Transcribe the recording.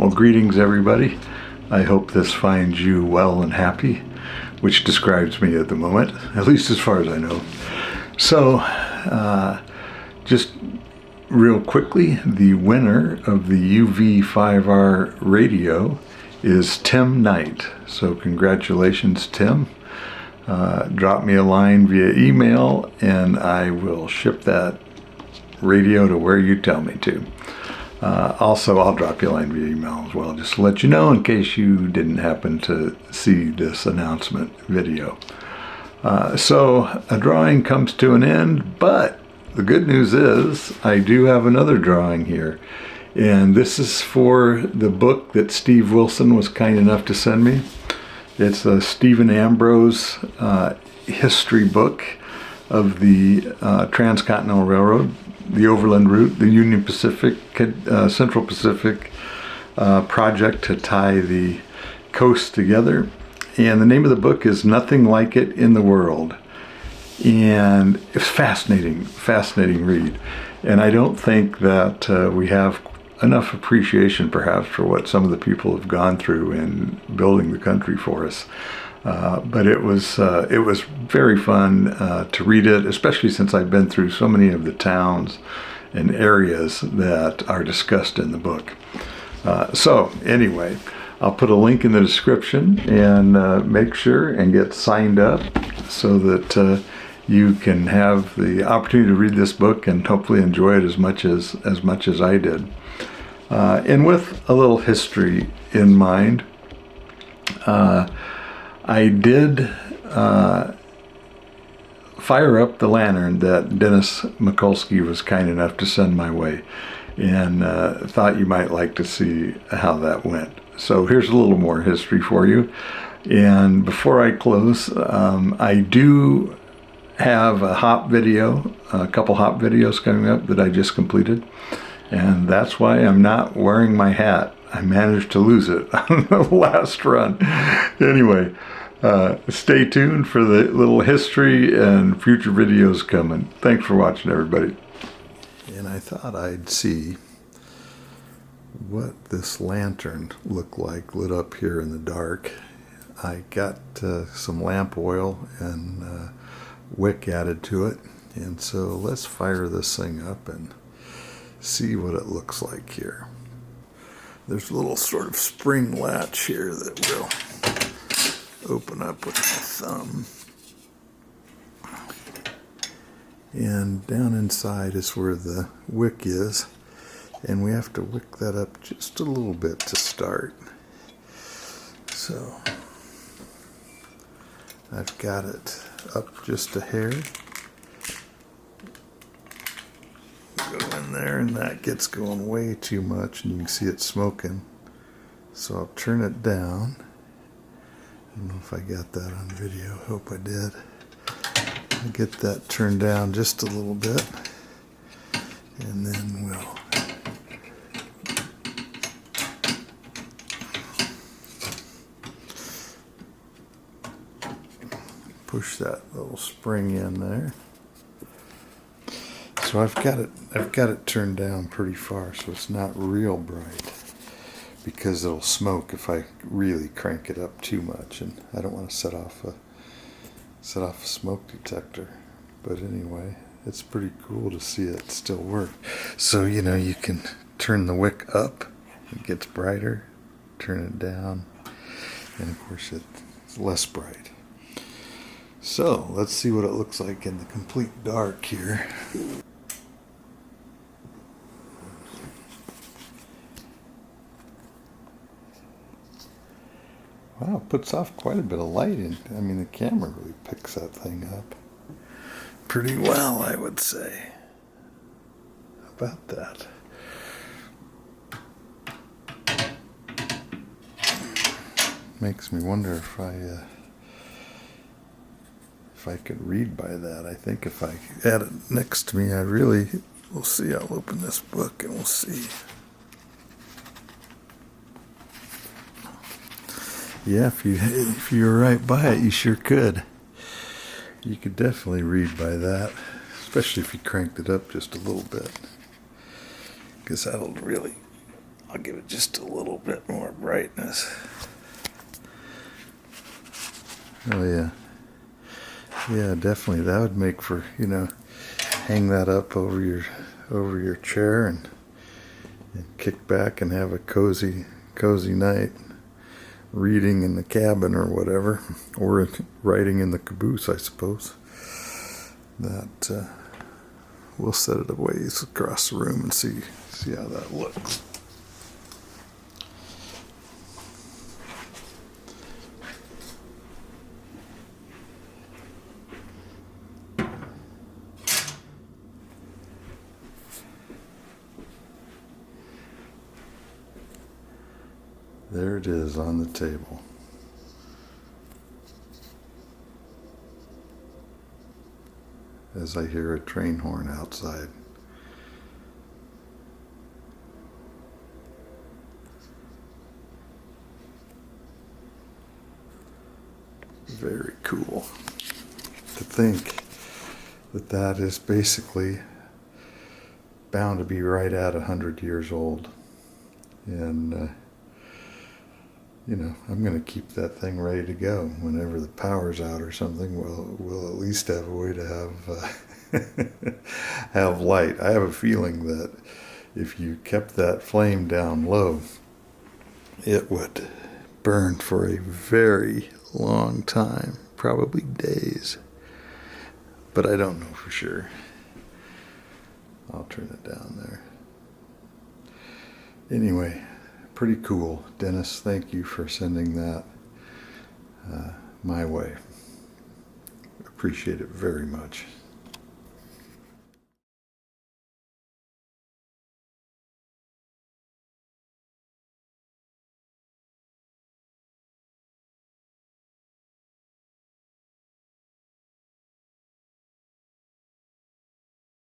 Well, greetings everybody. I hope this finds you well and happy, which describes me at the moment, at least as far as I know. So, just real quickly, the winner of the UV5R radio is Tim Knight. So congratulations, Tim. Drop me a line via email and I will ship that radio to where you tell me to. Also, I'll drop you a line via email as well, just to let you know in case you didn't happen to see this announcement video. So a drawing comes to an end, but the good news is I do have another drawing here. And this is for the book that Steve Wilson was kind enough to send me. It's a Stephen Ambrose history book of the Transcontinental Railroad, the Overland Route, the Union Pacific, Central Pacific project to tie the coast together. And the name of the book is Nothing Like It in the World. And it's fascinating read. And I don't think that we have enough appreciation perhaps for what some of the people have gone through in building the country for us. But it was very fun to read it, especially since I've been through so many of the towns and areas that are discussed in the book. So anyway, I'll put a link in the description and make sure and get signed up so that you can have the opportunity to read this book and hopefully enjoy it as much as I did. And with a little history in mind, I did fire up the lantern that Dennis Mikulski was kind enough to send my way, and thought you might like to see how that went. So here's a little more history for you. And before I close, I do have a couple hop videos coming up that I just completed. And that's why I'm not wearing my hat. I managed to lose it on the last run. Anyway, stay tuned for the little history and future videos coming. Thanks for watching, everybody. And I thought I'd see what this lantern looked like lit up here in the dark. I got some lamp oil and wick added to it. And so let's fire this thing up and see what it looks like here. There's a little sort of spring latch here that will open up with my thumb. And down inside is where the wick is. And we have to wick that up just a little bit to start. So I've got it up just a hair. Go in there, and that gets going way too much, and you can see it smoking. So I'll turn it down. I don't know if I got that on video. Hope I did. I'll get that turned down just a little bit, and then we'll push that little spring in there. So I've got it turned down pretty far, so it's not real bright, because it'll smoke if I really crank it up too much, and I don't want to set off a smoke detector. But anyway, it's pretty cool to see it still work. So you can turn the wick up, it gets brighter, turn it down, and of course it's less bright. So let's see what it looks like in the complete dark here. Wow, it puts off quite a bit of light in. I mean, the camera really picks that thing up pretty well, I would say. How about that? Makes me wonder if I could read by that. I think if I had it next to me, we'll see. I'll open this book and we'll see. Yeah, if you were right by it, you sure could. You could definitely read by that, especially if you cranked it up just a little bit, because that'll really I'll give it just a little bit more brightness. Oh yeah. Yeah, definitely. That would make for, hang that up over your chair and kick back and have a cozy night reading in the cabin or whatever, or writing in the caboose, I suppose. That we'll set it a ways across the room and see how that looks. There it is on the table. As I hear a train horn outside. Very cool. To think that is basically bound to be right at 100 years old. And I'm going to keep that thing ready to go whenever the power's out or something. We'll at least have a way to have light. I have a feeling that if you kept that flame down low, it would burn for a very long time, probably days. But I don't know for sure. I'll turn it down there. Anyway, pretty cool. Dennis, thank you for sending that my way. Appreciate it very much.